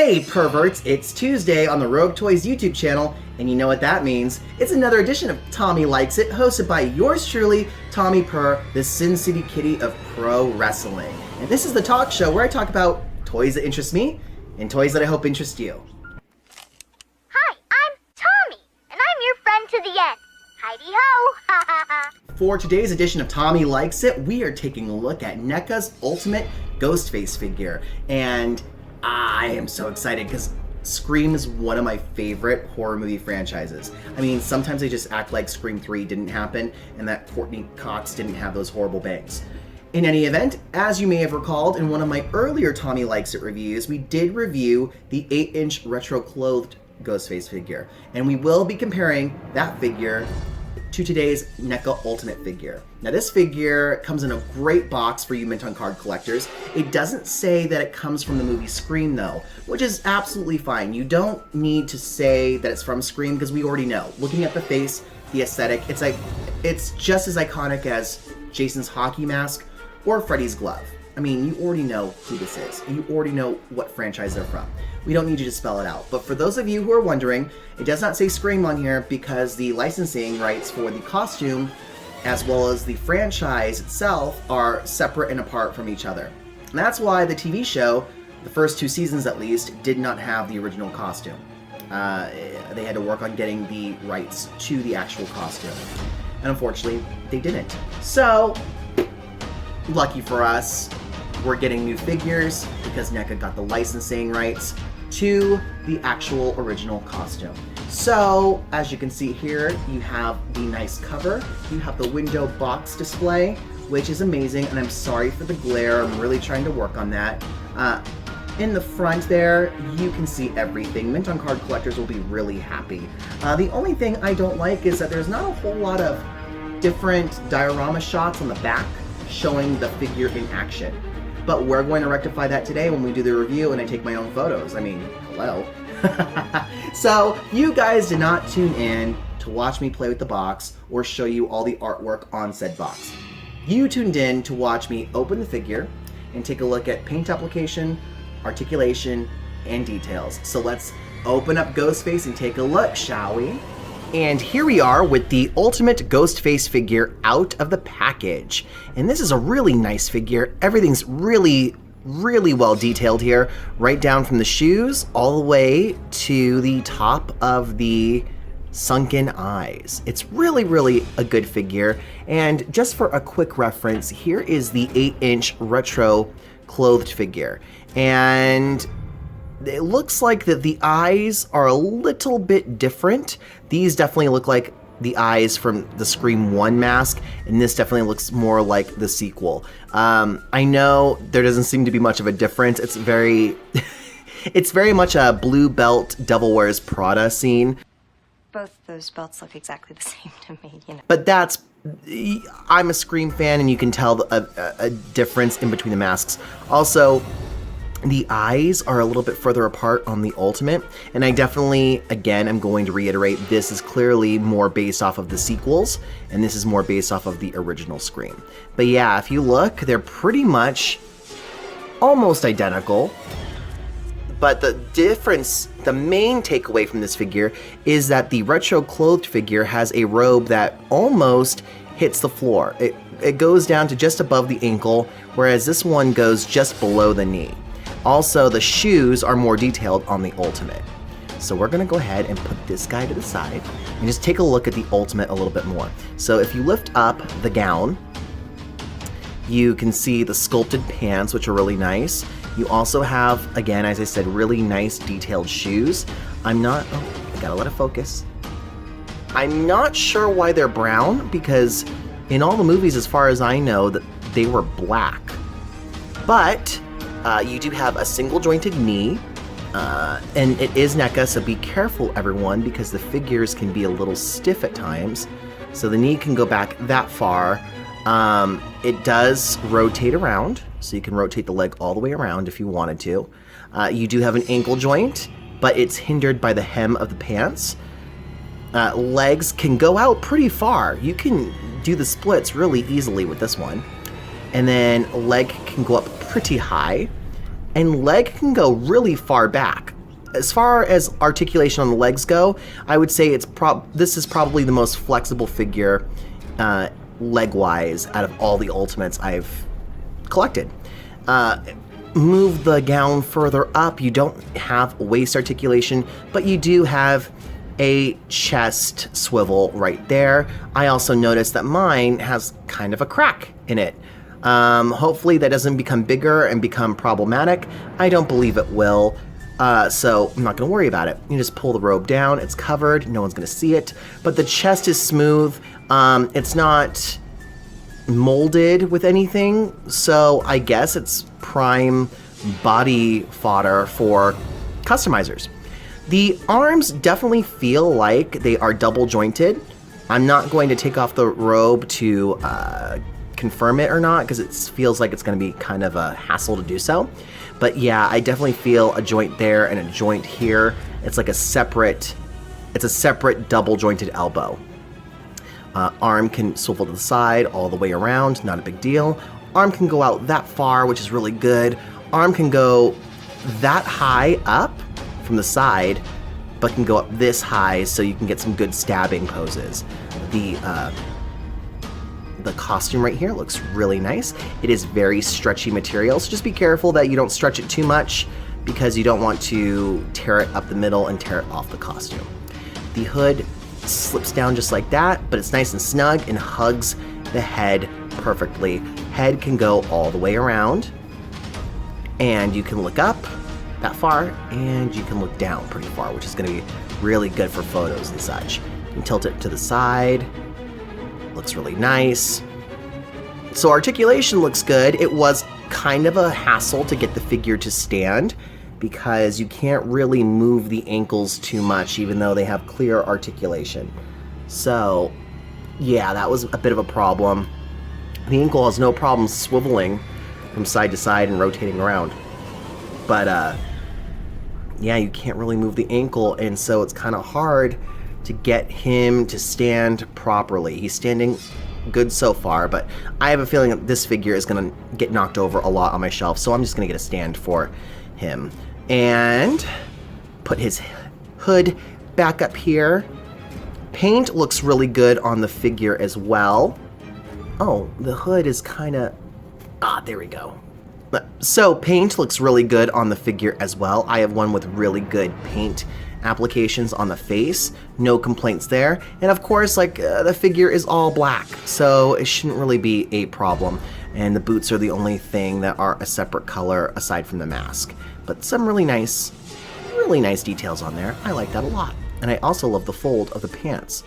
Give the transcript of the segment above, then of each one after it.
Hey perverts, it's Tuesday on the Rogue Toys YouTube channel, and you know what that means. It's another edition of Tommy Likes It, hosted by yours truly, Tommy Purr, the Sin City Kitty of pro wrestling. And this is the talk show where I talk about toys that interest me, and toys that I hope interest you. Hi, I'm Tommy, and I'm your friend to the end. Heidi-ho, ha ha ha. For today's edition of Tommy Likes It, we are taking a look at NECA's Ultimate Ghostface figure, and I am so excited because Scream is one of my favorite horror movie franchises. I mean, sometimes they just act like Scream 3 didn't happen and that Courtney Cox didn't have those horrible bangs. In any event, as you may have recalled in one of my earlier Tommy Likes It reviews, we did review the 8-inch retro-clothed Ghostface figure, and we will be comparing that figure to today's NECA Ultimate figure. Now this figure comes in a great box for you Mint on Card collectors. It doesn't say that it comes from the movie Scream though, which is absolutely fine. You don't need to say that it's from Scream because we already know. Looking at the face, the aesthetic, it's just as iconic as Jason's hockey mask or Freddy's glove. I mean, you already know who this is. You already know what franchise they're from. We don't need you to spell it out. But for those of you who are wondering, it does not say Scream on here because the licensing rights for the costume as well as the franchise itself are separate and apart from each other. And that's why the TV show, the first 2 seasons at least, did not have the original costume. They had to work on getting the rights to the actual costume. And unfortunately, they didn't. So, lucky for us, we're getting new figures because NECA got the licensing rights to the actual original costume. So, as you can see here, you have the nice cover, you have the window box display, which is amazing, and I'm sorry for the glare, I'm really trying to work on that. In the front there, you can see everything. Mint on Card collectors will be really happy. The only thing I don't like is that there's not a whole lot of different diorama shots on the back showing the figure in action. But we're going to rectify that today when we do the review and I take my own photos. I mean, hello. So, you guys did not tune in to watch me play with the box or show you all the artwork on said box. You tuned in to watch me open the figure and take a look at paint application, articulation, and details. So let's open up Ghostface and take a look, shall we? And here we are with the Ultimate Ghostface figure out of the package. And this is a really nice figure. Everything's really well detailed here, right down from the shoes all the way to the top of the sunken eyes. It's really a good figure. And just for a quick reference, here is the 8-inch retro clothed figure. And it looks like that the eyes are a little bit different. These definitely look like the eyes from the Scream 1 mask, and this definitely looks more like the sequel. I know there doesn't seem to be much of a difference. It's very, it's very much a Blue Belt Devil Wears Prada scene. Both those belts look exactly the same to me, you know. But that's, I'm a Scream fan, and you can tell a difference in between the masks. Also, the eyes are a little bit further apart on the Ultimate, and I definitely, again, I'm going to reiterate, this is clearly more based off of the sequels, and this is more based off of the original Scream. But yeah, if you look, they're pretty much almost identical, but the difference, the main takeaway from this figure is that the retro clothed figure has a robe that almost hits the floor. It goes down to just above the ankle, whereas this one goes just below the knee. Also, the shoes are more detailed on the Ultimate. So we're gonna go ahead and put this guy to the side and just take a look at the Ultimate a little bit more. So if you lift up the gown, you can see the sculpted pants, which are really nice. You also have, again, as I said, really nice detailed shoes. I gotta let it focus. I'm not sure why they're brown, because in all the movies, as far as I know, that they were black. But you do have a single jointed knee, and it is NECA, so be careful everyone, because the figures can be a little stiff at times. So the knee can go back that far. It does rotate around, so you can rotate the leg all the way around if you wanted to. You do have an ankle joint, but it's hindered by the hem of the pants. Legs can go out pretty far. You can do the splits really easily with this one. And then leg can go up pretty high. and leg can go really far back. As far as articulation on the legs go, I would say this is probably the most flexible figure leg-wise out of all the Ultimates I've collected. Move the gown further up, you don't have waist articulation, but you do have a chest swivel right there. I also noticed that mine has kind of a crack in it. Hopefully that doesn't become bigger and become problematic. I don't believe it will, so I'm not going to worry about it. You just pull the robe down, it's covered, no one's going to see it, but the chest is smooth. It's not molded with anything, so I guess it's prime body fodder for customizers. The arms definitely feel like they are double jointed. I'm not going to take off the robe to confirm it or not, because it feels like it's going to be kind of a hassle to do so. But yeah, I definitely feel a joint there and a joint here. It's like a separate double jointed elbow. Arm can swivel to the side all the way around, not a big deal. Arm can go out that far, which is really good. Arm can go that high up from the side, but can go up this high so you can get some good stabbing poses. The costume right here looks really nice. It is very stretchy material, so just be careful that you don't stretch it too much because you don't want to tear it up the middle and tear it off the costume. The hood slips down just like that, but it's nice and snug and hugs the head perfectly. Head can go all the way around, and you can look up that far, and you can look down pretty far, which is going to be really good for photos and such. You can tilt it to the side. Looks really nice. So articulation looks good. It was kind of a hassle to get the figure to stand because you can't really move the ankles too much, even though they have clear articulation. So yeah, that was a bit of a problem. The ankle has no problem swiveling from side to side and rotating around. But yeah, you can't really move the ankle, and so it's kind of hard to get him to stand properly. He's standing good so far, but I have a feeling that this figure is going to get knocked over a lot on my shelf, so I'm just going to get a stand for him. And put his hood back up here. Paint looks really good on the figure as well. Oh, the hood is kind of... there we go. So paint looks really good on the figure as well. I have one with really good paint applications on the face. No complaints there. And of course, the figure is all black, so it shouldn't really be a problem. And the boots are the only thing that are a separate color aside from the mask. But some really nice details on there. I like that a lot. And I also love the fold of the pants.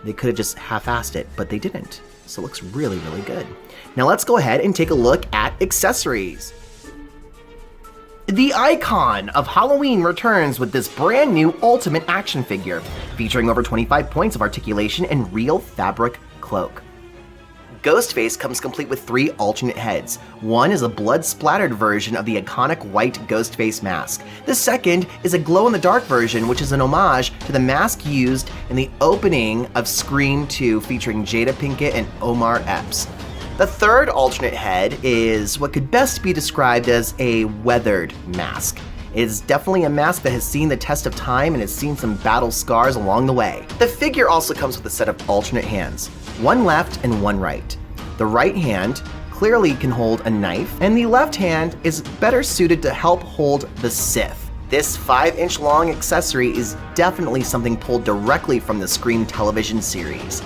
They could have just half-assed it, but they didn't. So it looks really, really good. Now let's go ahead and take a look at accessories. The icon of Halloween returns with this brand new Ultimate action figure, featuring over 25 points of articulation and real fabric cloak. Ghostface comes complete with 3 alternate heads. One is a blood-splattered version of the iconic white Ghostface mask. The second is a glow-in-the-dark version, which is an homage to the mask used in the opening of Scream 2 featuring Jada Pinkett and Omar Epps. The third alternate head is what could best be described as a weathered mask. It is definitely a mask that has seen the test of time and has seen some battle scars along the way. The figure also comes with a set of alternate hands, one left and one right. The right hand clearly can hold a knife, and the left hand is better suited to help hold the scythe. This 5-inch long accessory is definitely something pulled directly from the Scream television series,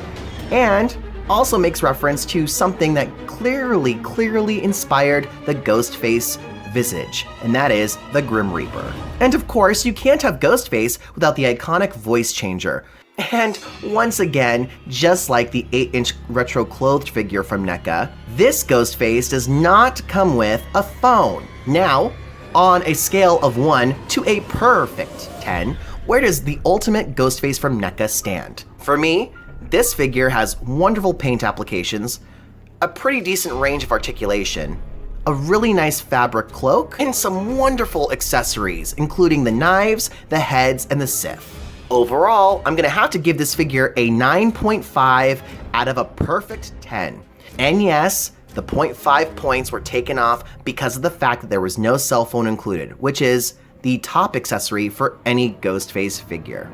and also makes reference to something that clearly inspired the Ghostface visage, and that is the Grim Reaper. And of course, you can't have Ghostface without the iconic voice changer. And once again, just like the 8-inch retro-clothed figure from NECA, this Ghostface does not come with a phone. Now, on a scale of 1 to a perfect 10, where does the Ultimate Ghostface from NECA stand? For me, this figure has wonderful paint applications, a pretty decent range of articulation, a really nice fabric cloak, and some wonderful accessories, including the knives, the heads, and the scythe. Overall, I'm gonna have to give this figure a 9.5 out of a perfect 10. And yes, the 0.5 points were taken off because of the fact that there was no cell phone included, which is the top accessory for any Ghostface figure.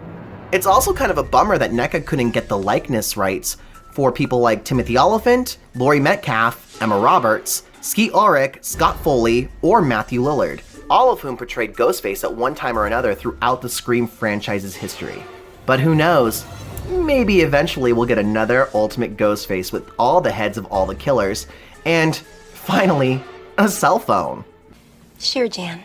It's also kind of a bummer that NECA couldn't get the likeness rights for people like Timothy Olyphant, Laurie Metcalf, Emma Roberts, Skeet Ulrich, Scott Foley, or Matthew Lillard, all of whom portrayed Ghostface at one time or another throughout the Scream franchise's history. But who knows? Maybe eventually we'll get another Ultimate Ghostface with all the heads of all the killers, and finally, a cell phone. Sure, Jan.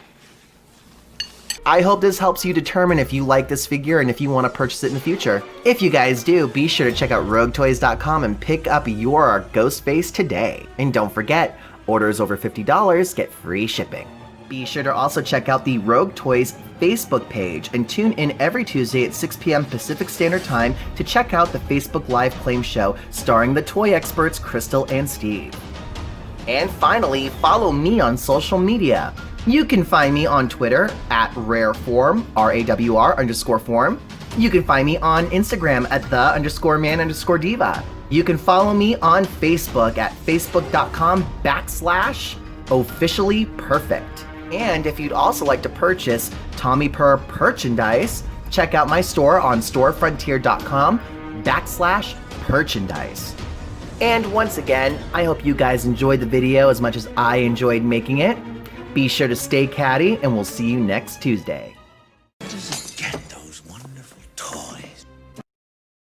I hope this helps you determine if you like this figure and if you want to purchase it in the future. If you guys do, be sure to check out RogueToys.com and pick up your Ghostface today. And don't forget, orders over $50 get free shipping. Be sure to also check out the Rogue Toys Facebook page and tune in every Tuesday at 6 p.m. Pacific Standard Time to check out the Facebook Live Claim Show starring the toy experts Crystal and Steve. And finally, follow me on social media. You can find me on Twitter at rareform, RAWR_form. You can find me on Instagram at _man_diva. You can follow me on Facebook at facebook.com/officiallyperfect. And if you'd also like to purchase Tommy Purr merchandise, check out my store on storefrontier.com/merchandise. And once again, I hope you guys enjoyed the video as much as I enjoyed making it. Be sure to stay catty, and we'll see you next Tuesday.